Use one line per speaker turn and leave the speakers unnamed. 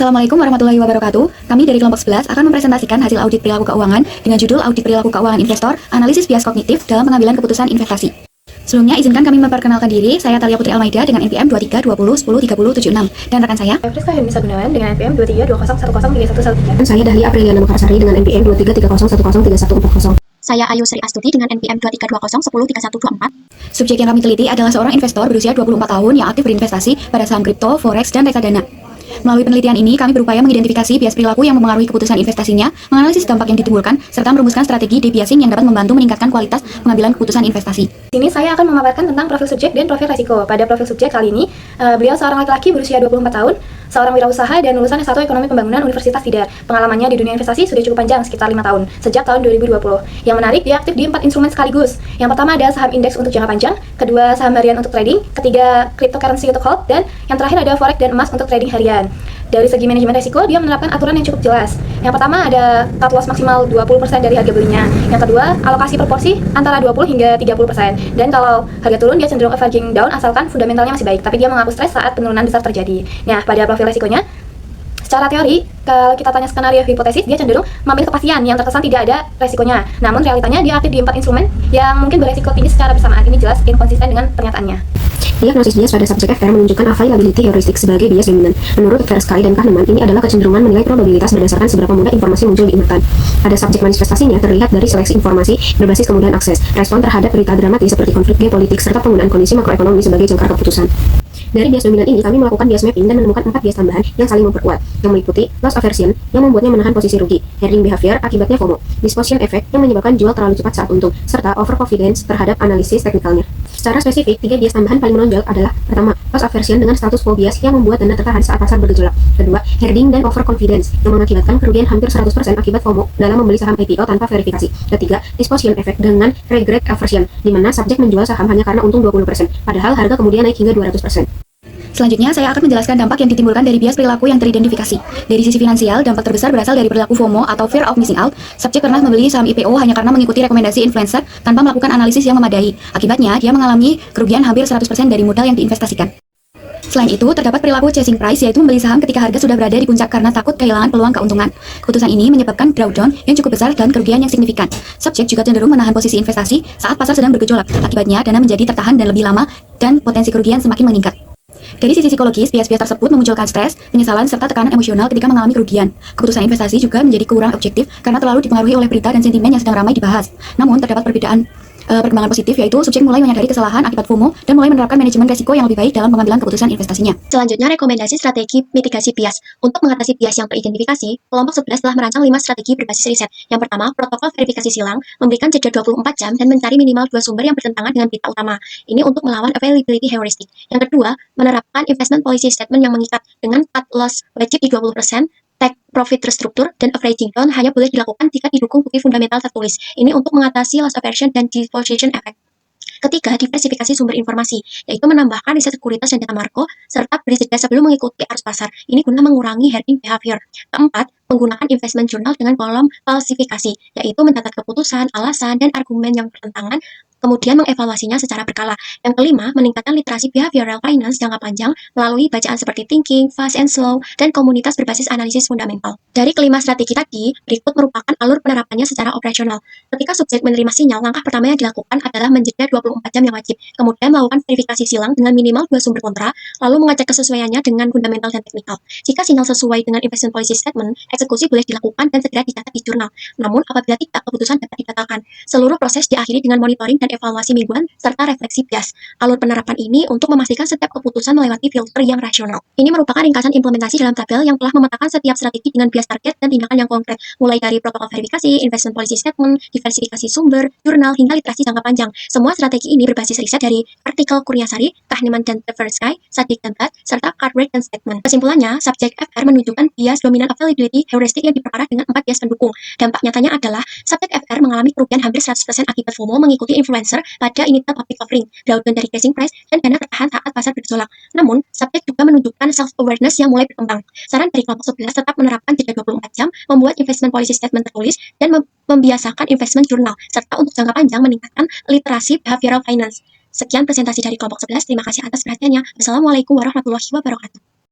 Assalamualaikum warahmatullahi wabarakatuh. Kami dari kelompok 11 akan mempresentasikan hasil audit perilaku keuangan dengan judul Audit Perilaku Keuangan Investor, Analisis Bias Kognitif dalam Pengambilan Keputusan Investasi. Sebelumnya, izinkan kami memperkenalkan diri. Saya Talia Putri Almaida dengan NPM 2320103076 dan rekan saya
Friska Hermisa Gunawan dengan NPM 2320103113.
Dan saya Dahlia Apriliana Mekarsari dengan NPM 2330103140.
Saya Ayu Sri Astuti dengan NPM 2320103124.
Subjek yang kami teliti adalah seorang investor berusia 24 tahun yang aktif berinvestasi pada saham kripto, forex, dan reksadana. Melalui penelitian ini, kami berupaya mengidentifikasi bias perilaku yang mempengaruhi keputusan investasinya, menganalisis dampak yang ditimbulkan, serta merumuskan strategi debiasing yang dapat membantu meningkatkan kualitas pengambilan keputusan investasi.
Di sini saya akan memaparkan tentang profil subjek dan profil resiko. Pada profil subjek kali ini, beliau seorang laki-laki berusia 24 tahun, seorang wirausaha dan lulusan S1 Ekonomi Pembangunan Universitas Tidar. Pengalamannya di dunia investasi sudah cukup panjang, sekitar 5 tahun, sejak tahun 2020. Yang menarik, dia aktif di 4 instrumen sekaligus. Yang pertama ada saham indeks untuk jangka panjang, kedua saham harian untuk trading, ketiga cryptocurrency untuk hold, dan yang terakhir ada forex dan emas untuk trading harian. Dari segi manajemen resiko, dia menerapkan aturan yang cukup jelas. Yang pertama ada cut loss maksimal 20% dari harga belinya. Yang kedua, alokasi proporsi antara 20 hingga 30%. Dan kalau harga turun, dia cenderung averaging down asalkan fundamentalnya masih baik. Tapi dia mengaku stres saat penurunan besar terjadi. Nah, pada profil resikonya, secara teori, kalau kita tanya skenario hipotesis, dia cenderung mengambil kepastian yang terkesan tidak ada resikonya. Namun realitanya dia aktif di 4 instrumen yang mungkin beresiko tinggi secara bersamaan. Ini jelas inkonsisten dengan pernyataannya.
Diagnosis bias pada subjek FR menunjukkan availability heuristic sebagai bias dominan. Menurut Tversky dan Kahneman, ini adalah kecenderungan menilai probabilitas berdasarkan seberapa mudah informasi muncul di ingatan. Pada subjek manifestasinya terlihat dari seleksi informasi berbasis kemudahan akses, respon terhadap berita dramatis seperti konflik geopolitik, serta penggunaan kondisi makroekonomi sebagai jangkar keputusan. Dari bias dominan ini, kami melakukan bias mapping dan menemukan 4 bias tambahan yang saling memperkuat, yang meliputi loss aversion yang membuatnya menahan posisi rugi, herding behavior akibatnya FOMO, disposition effect yang menyebabkan jual terlalu cepat saat untung, serta overconfidence terhadap analisis teknikalnya. Secara spesifik, 3 bias tambahan paling menonjol adalah: pertama, loss aversion dengan status quo bias yang membuat dana tertahan saat pasar bergejolak; kedua, herding dan overconfidence yang mengakibatkan kerugian hampir 100% akibat FOMO dalam membeli saham IPO tanpa verifikasi; ketiga, disposition effect dengan regret aversion, di mana subjek menjual saham hanya karena untung 20%, padahal harga kemudian naik hingga 200%.
Selanjutnya, saya akan menjelaskan dampak yang ditimbulkan dari bias perilaku yang teridentifikasi. Dari sisi finansial, dampak terbesar berasal dari perilaku FOMO atau Fear of Missing Out. Subjek pernah membeli saham IPO hanya karena mengikuti rekomendasi influencer tanpa melakukan analisis yang memadai. Akibatnya, dia mengalami kerugian hampir 100% dari modal yang diinvestasikan. Selain itu, terdapat perilaku chasing price, yaitu membeli saham ketika harga sudah berada di puncak karena takut kehilangan peluang keuntungan. Keputusan ini menyebabkan drawdown yang cukup besar dan kerugian yang signifikan. Subjek juga cenderung menahan posisi investasi saat pasar sedang bergejolak. Akibatnya, dana menjadi tertahan dan lebih lama, dan potensi kerugian semakin meningkat. Dari sisi psikologis, bias-bias tersebut memunculkan stres, penyesalan, serta tekanan emosional ketika mengalami kerugian. Keputusan investasi juga menjadi kurang objektif karena terlalu dipengaruhi oleh berita dan sentimen yang sedang ramai dibahas. Namun, terdapat perkembangan positif, yaitu subjek mulai menyadari kesalahan akibat FOMO dan mulai menerapkan manajemen resiko yang lebih baik dalam pengambilan keputusan investasinya.
Selanjutnya, rekomendasi strategi mitigasi bias. Untuk mengatasi bias yang teridentifikasi, kelompok 11 telah merancang 5 strategi berbasis riset. Yang pertama, protokol verifikasi silang, memberikan jeda 24 jam dan mencari minimal 2 sumber yang bertentangan dengan berita utama. Ini untuk melawan availability heuristic. Yang kedua, menerapkan investment policy statement yang mengikat dengan cut loss wajib di 20%, take profit terstruktur, dan averaging down hanya boleh dilakukan jika didukung bukti fundamental tertulis. Ini untuk mengatasi loss aversion dan disposition effect. Ketiga, diversifikasi sumber informasi, yaitu menambahkan riset sekuritas dan data marko, serta beri jeda sebelum mengikuti arus pasar. Ini guna mengurangi herding behavior. Keempat, menggunakan investment journal dengan kolom falsifikasi, yaitu mencatat keputusan, alasan, dan argumen yang bertentangan, kemudian mengevaluasinya secara berkala. Yang kelima, meningkatkan literasi behavioral finance jangka panjang melalui bacaan seperti Thinking, Fast and Slow, dan komunitas berbasis analisis fundamental. Dari kelima strategi tadi, berikut merupakan alur penerapannya secara operasional. Ketika subjek menerima sinyal, langkah pertama yang dilakukan adalah menjeda 24 jam yang wajib, kemudian melakukan verifikasi silang dengan minimal 2 sumber kontra, lalu mengecek kesesuaiannya dengan fundamental dan teknikal. Jika sinyal sesuai dengan investment policy statement, eksekusi boleh dilakukan dan segera dicatat di jurnal. Namun, apabila tidak, keputusan dapat dibatalkan. Seluruh proses diakhiri dengan monitoring dan evaluasi mingguan, serta refleksi bias. Alur penerapan ini untuk memastikan setiap keputusan melewati filter yang rasional. Ini merupakan ringkasan implementasi dalam tabel yang telah memetakan setiap strategi dengan bias target dan tindakan yang konkret, mulai dari protokol verifikasi, investment policy statement, diversifikasi sumber, jurnal, hingga literasi jangka panjang. Semua strategi ini berbasis riset dari artikel Kurniasari, Kahneman dan Tversky, Sadik dan Butt, serta Cartwright dan Statement. Kesimpulannya, subjek FR menunjukkan bias dominan availability heuristic yang diperparah dengan 4 bias pendukung. Dampak nyatanya adalah subjek FR mengalami kerugian hampir 100% akibat FOMO mengikuti influencer pada initial public offering, drawdown dari chasing price, dan dana tertahan saat pasar bergejolak. Namun, subjek juga menunjukkan self-awareness yang mulai berkembang. Saran dari kelompok 11 tetap menerapkan jeda 24 jam, membuat investment policy statement tertulis, dan membiasakan investment journal, serta untuk jangka panjang meningkatkan literasi behavioral finance. Sekian presentasi dari kelompok 11, terima kasih atas perhatiannya. Wassalamualaikum warahmatullahi wabarakatuh.